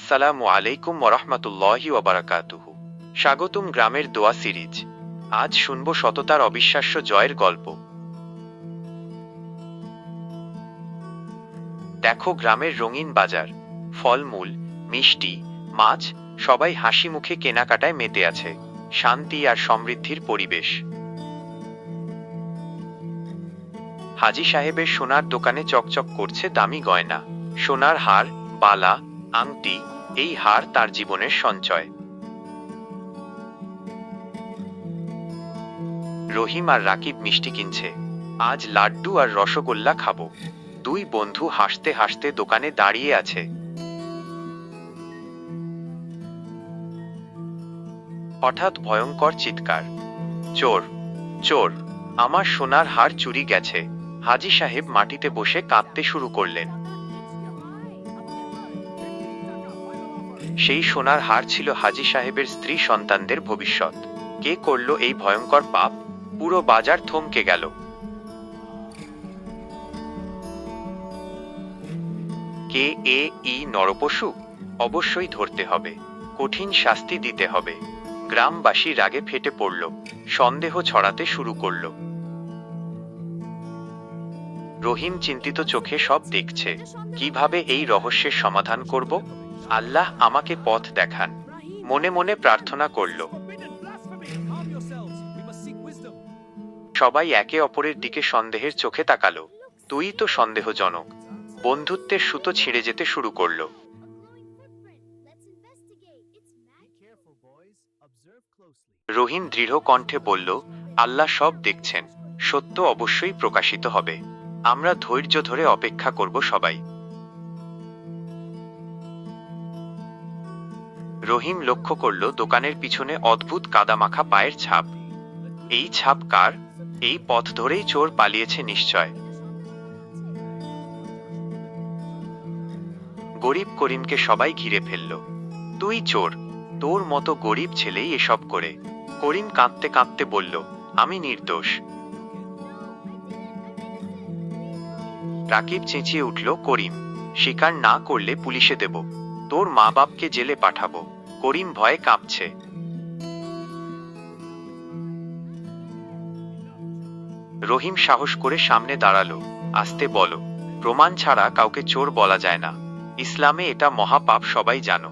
আসসালামু আলাইকুম ওরহমতুল্লাহি ওবারাকাতুহু। স্বাগতম গ্রামের দোয়া সিরিজ। আজ শুনব সততার অবিশ্বাস্য জয়ের গল্প। দেখো গ্রামের রঙিন বাজার, ফলমূল, মিষ্টি, মাছ, সবাই হাসি মুখে কেনাকাটায় মেতে আছে। শান্তি আর সমৃদ্ধির পরিবেশ। হাজী সাহেবের সোনার দোকানে চকচক করছে দামি গয়না, সোনার হার, বালা, আংটি। এই হার তার জীবনের সঞ্চয়। রহিম আর রাকিব মিষ্টি কিনছে। আজ লাড্ডু আর রসগোল্লা খাবো। দুই বন্ধু হাসতে হাসতে দোকানে দাঁড়িয়ে আছে। হঠাৎ ভয়ঙ্কর চিৎকার, চোর, চোর, আমার সোনার হার চুরি গেছে। হাজী সাহেব মাটিতে বসে কাঁদতে শুরু করলেন। সেই সোনার হার ছিল হাজী সাহেবের স্ত্রী সন্তানদের ভবিষ্যৎ। কে করল এই ভয়ঙ্কর পাপ? পুরো বাজার থমকে গেল। কে এই নরপশু? অবশ্যই ধরতে হবে, কঠিন শাস্তি দিতে হবে। গ্রামবাসী রাগে ফেটে পড়ল, সন্দেহ ছড়াতে শুরু করল। রহিম চিন্তিত চোখে সব দেখছে। কিভাবে এই রহস্যের সমাধান করব? আল্লাহ আমাকে পথ দেখান, মনে মনে প্রার্থনা করল। সবাই একে অপরের দিকে সন্দেহের চোখে তাকালো। তুই তো সন্দেহজনক। বন্ধুত্বের সুতো ছিঁড়ে যেতে শুরু করল। রহিম দৃঢ় কণ্ঠে বলল, আল্লাহ সব দেখছেন, সত্য অবশ্যই প্রকাশিত হবে। আমরা ধৈর্য ধরে অপেক্ষা করব সবাই। রহিম লক্ষ্য করল দোকানের পিছনে অদ্ভুত কাদামাখা পায়ের ছাপ। এই ছাপ কার? এই পথ ধরেই চোর পালিয়েছে নিশ্চয়। গরিব করিমকে সবাই ঘিরে ফেলল। তুই চোর, তোর মতো গরিব ছেলেই এসব করে। করিম কাঁদতে কাঁদতে বলল, আমি নির্দোষ। রাকিব চেঁচিয়ে উঠল, করিম, স্বীকার না করলে পুলিশে দেব, তোর মা বাপকে জেলে পাঠাবো। করিম ভয়ে কাঁপছে। রহিম সাহস করে সামনে দাঁড়ালো। আস্তে বলো, প্রমাণ ছাড়া কাউকে চোর বলা যায় না। ইসলামে এটা মহাপাপ, সবাই জানো।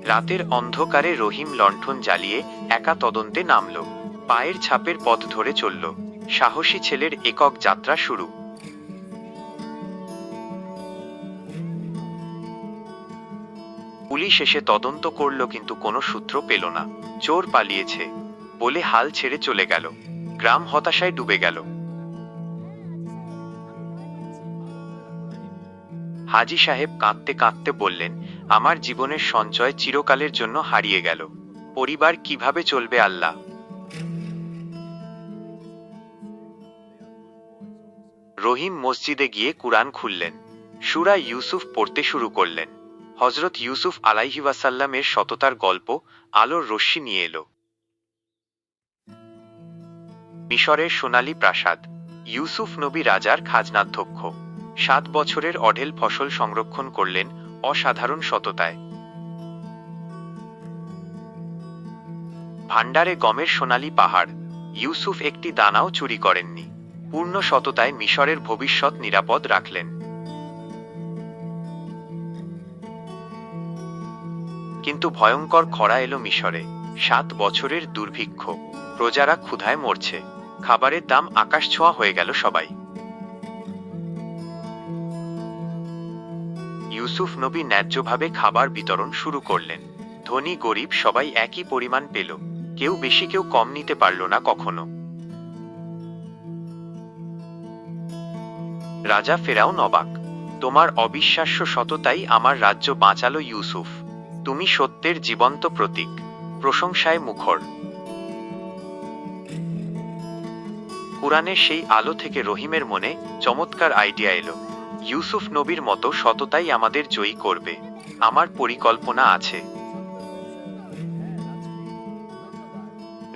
রাতের অন্ধকারে রহিম লণ্ঠন জ্বালিয়ে একা তদন্তে নামল। পায়ের ছাপের পথ ধরে চলল। সাহসী ছেলের একক যাত্রা শুরু। পুলিশ এসে তদন্ত করল কিন্তু কোনো সূত্র পেল না। চোর পালিয়েছে বলে হাল ছেড়ে চলে গেল। গ্রাম হতাশায় ডুবে গেল। হাজী সাহেব কাঁদতে কাঁদতে বললেন, আমার জীবনের সঞ্চয় চিরকালের জন্য হারিয়ে গেল। পরিবার কিভাবে চলবে আল্লাহ? রহিম মসজিদে গিয়ে কুরআন খুললেন। সূরা ইউসুফ পড়তে শুরু করলেন। হযরত ইউসুফ আলাইহিওয়াসাল্লামের সততার গল্প আলোর রশ্মি নিয়ে এলো। মিশরের সোনালী প্রাসাদ। ইউসুফ নবী রাজার খাজনাধ্যক্ষ। 7 বছরের অঢেল ফসল সংরক্ষণ করলেন অসাধারণ সততায়। ভান্ডারে গমের সোনালী পাহাড়। ইউসুফ একটি দানাও চুরি করেননি। পূর্ণ সততায় মিশরের ভবিষ্যৎ নিরাপদ রাখলেন। কিন্তু ভয়ঙ্কর খরা এলো মিশরে। 7 বছরের দুর্ভিক্ষ। প্রজারা ক্ষুধায় মরছে। খাবারের দাম আকাশছোঁয়া হয়ে গেল সবাই। ইউসুফ নবী ন্যায্যভাবে খাবার বিতরণ শুরু করলেন। ধনী গরিব সবাই একই পরিমাণ পেল। কেউ বেশি কেউ কম নিতে পারল না কখনো। রাজা ফেরাউন অবাক। তোমার অবিশ্বাস্য সততাই আমার রাজ্য বাঁচালো ইউসুফ। তুমি সত্যের জীবন্ত প্রতীক। প্রশংসায় মুখর। কুরআনের সেই আলো থেকে রহিমের মনে চমৎকার আইডিয়া এলো। ইউসুফ নবীর মতো সততাই আমাদের জয়ী করবে। আমার পরিকল্পনা আছে।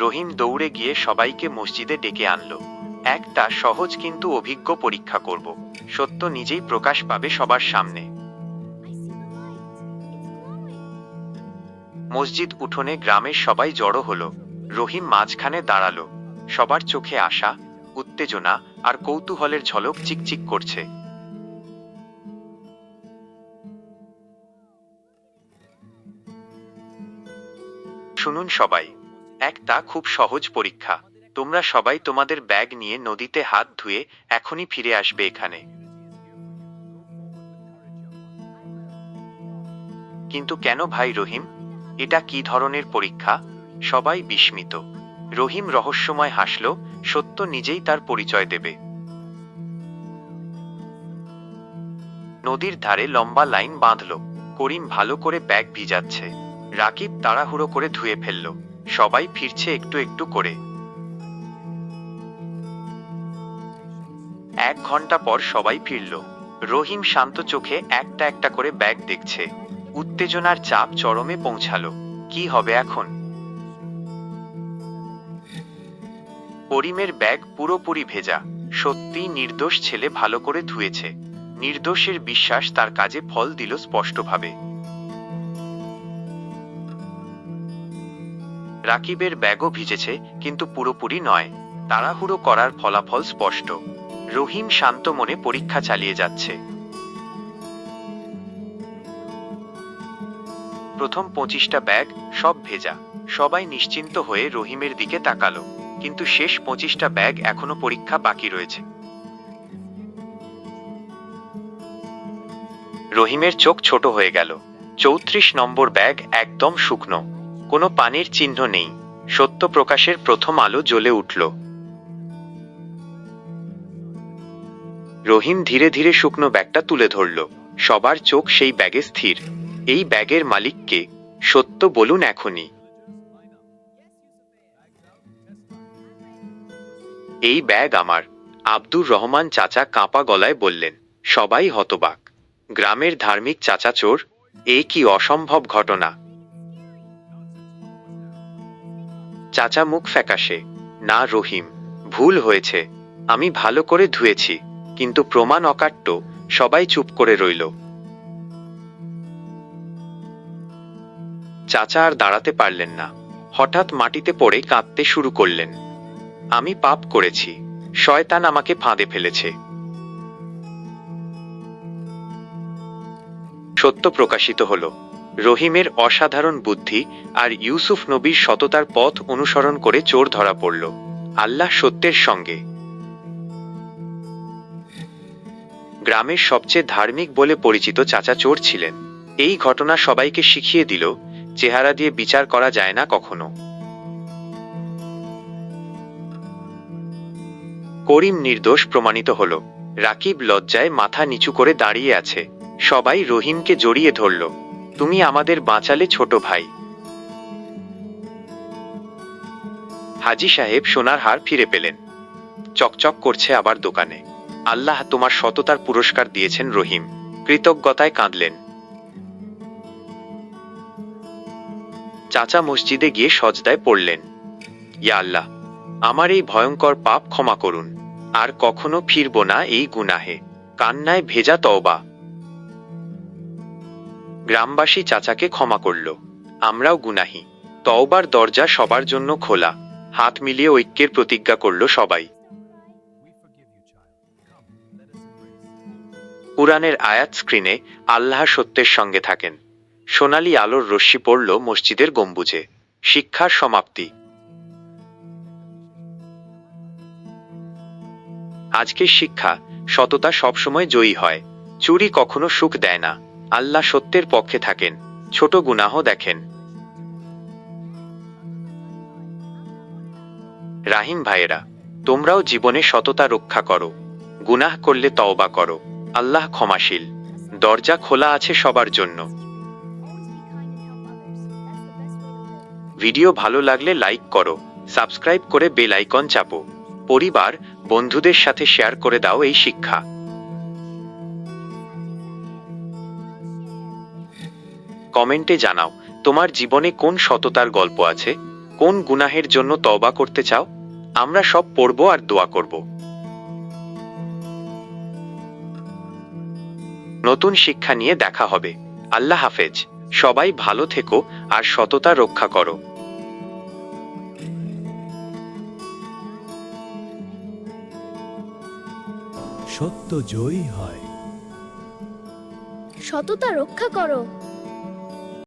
রহিম দৌড়ে গিয়ে সবাইকে মসজিদে ডেকে আনলো। একটা সহজ কিন্তু অভিজ্ঞ পরীক্ষা করব। সত্য নিজেই প্রকাশ পাবে সবার সামনে। মসজিদ উঠোনে গ্রামের সবাই জড়ো হলো। রহিম মাঝখানে দাঁড়ালো। সবার চোখে আশা, উত্তেজনা আর কৌতূহলের ঝলক চিকচিক করছে। শুনুন সবাই, একটা খুব সহজ পরীক্ষা। তোমরা সবাই তোমাদের ব্যাগ নিয়ে নদীতে হাত ধুয়ে এখনই ফিরে আসবে এখানে। কিন্তু কেন ভাই রহিম? এটা কি ধরনের পরীক্ষা? সবাই বিস্মিত। রহিম রহস্যময় হাসল, সত্য নিজেই তার পরিচয় দেবে। নদীর ধারে লম্বা লাইন বাঁধল। করিম ভালো করে ব্যাগ ভিজাচ্ছে। রাকিব তাড়াহুড়ো করে ধুয়ে ফেলল। সবাই ফিরছে একটু একটু করে। 1 ঘন্টা পর সবাই ফিরল। রহিম শান্ত চোখে একটা একটা করে ব্যাগ দেখছে। উত্তেজনার চাপ চরমে পৌঁছালো। কি হবে এখন? করিমের ব্যাগ পুরোপুরি ভেজা। সত্যি নির্দোষ ছেলে ভালো করে ধুয়েছে। নির্দোষের বিশ্বাস তার কাজে ফল দিল স্পষ্টভাবে। রাকিবের ব্যাগও ভিজেছে, কিন্তু পুরোপুরি নয়। তাড়াহুড়ো করার ফলাফল স্পষ্ট। রহিম শান্ত মনে পরীক্ষা চালিয়ে যাচ্ছে। প্রথম 25টা ব্যাগ সব ভেজা। সবাই নিশ্চিন্ত হয়ে রহিমের দিকে তাকালো। কিন্তু শেষ 25টা ব্যাগ এখনো পরীক্ষা বাকি রয়েছে। রহিমের চোখ ছোট হয়ে গেল। 34 নম্বর ব্যাগ একদম শুকনো। কোনো পানির চিহ্ন নেই। সত্য প্রকাশের প্রথম আলো জ্বলে উঠল। রহিম ধীরে ধীরে শুকনো ব্যাগটা তুলে ধরল। সবার চোখ সেই ব্যাগে স্থির। এই ব্যাগের মালিক কে? সত্য বলুন এখনই। এই ব্যাগ আমার। আব্দুর রহমান চাচা কাঁপা গলায় বললেন। সবাই হতবাক। গ্রামের ধার্মিক চাচা চোর? এ কি অসম্ভব ঘটনা! চাচা মুখ ফ্যাকাশে। না রহিম, ভুল হয়েছে। আমি ভালো করে ধুয়েছি, কিন্তু প্রমাণ অকাট্য। সবাই চুপ করে রইল। চাচা আর দাঁড়াতে পারলেন না। হঠাৎ মাটিতে পড়ে কাঁদতে শুরু করলেন। আমি পাপ করেছি। শয়তান আমাকে ফাঁদে ফেলেছে। সত্য প্রকাশিত হল। রহিমের অসাধারণ বুদ্ধি আর ইউসুফ নবীর সততার পথ অনুসরণ করে চোর ধরা পড়ল। আল্লাহ সত্যের সঙ্গে। গ্রামের সবচেয়ে ধার্মিক বলে পরিচিত চাচা চোর ছিলেন। এই ঘটনা সবাইকে শিখিয়ে দিল, চেহারা দিয়ে বিচার করা যায় না কখনো। করিম নির্দোষ প্রমাণিত হল। রাকিব লজ্জায় মাথা নিচু করে দাঁড়িয়ে আছে। সবাই রহিমকে জড়িয়ে ধরল। তুমি আমাদের বাঁচালে ছোট ভাই। হাজী সাহেব সোনার হার ফিরে পেলেন। চকচক করছে আবার দোকানে। আল্লাহ তোমার সততার পুরস্কার দিয়েছেন রহিম। কৃতজ্ঞতায় কাঁদলেন। চাচা মসজিদে গিয়ে সজদায় পড়লেন। ইয়া আল্লাহ, আমার এই ভয়ঙ্কর পাপ ক্ষমা করুন। আর কখনো ফিরব না এই গুনাহে। কান্নায় ভেজা তওবা। গ্রামবাসী চাচাকে ক্ষমা করল। আমরাও গুনাহি। তওবার দরজা সবার জন্য খোলা। হাত মিলিয়ে ঐক্যের প্রতিজ্ঞা করল সবাই। কুরআনের আয়াত স্ক্রিনে। আল্লাহ সত্যের সঙ্গে থাকেন। সোনালী আলোর রশ্মি পড়ল মসজিদের গম্বুজে। শিক্ষার সমাপ্তি। আজকের শিক্ষা, সততা সবসময় জয়ী হয়। চুরি কখনো সুখ দেয় না। আল্লাহ সত্যের পক্ষে থাকেন। ছোট গুনাহ দেখেন। রাহিম ভাইয়েরা, তোমরাও জীবনে সততা রক্ষা করো। গুনাহ করলে তওবা করো। আল্লাহ ক্ষমাশীল। দরজা খোলা আছে সবার জন্য। ভিডিও ভালো লাগলে লাইক করো, সাবস্ক্রাইব করে বেল আইকন চাপো। পরিবার, বন্ধুদের সাথে শেয়ার করে দাও এই শিক্ষা। কমেন্টে জানাও তোমার জীবনে কোন সততার গল্প আছে, কোন গুনাহের জন্য তওবা করতে চাও। আমরা সব পড়ব আর দোয়া করব। নতুন শিক্ষা নিয়ে দেখা হবে। আল্লাহ হাফেজ। সবাই ভালো থেকো আর সততা রক্ষা করো। সত্য জয়ী হয়। সততা রক্ষা করো।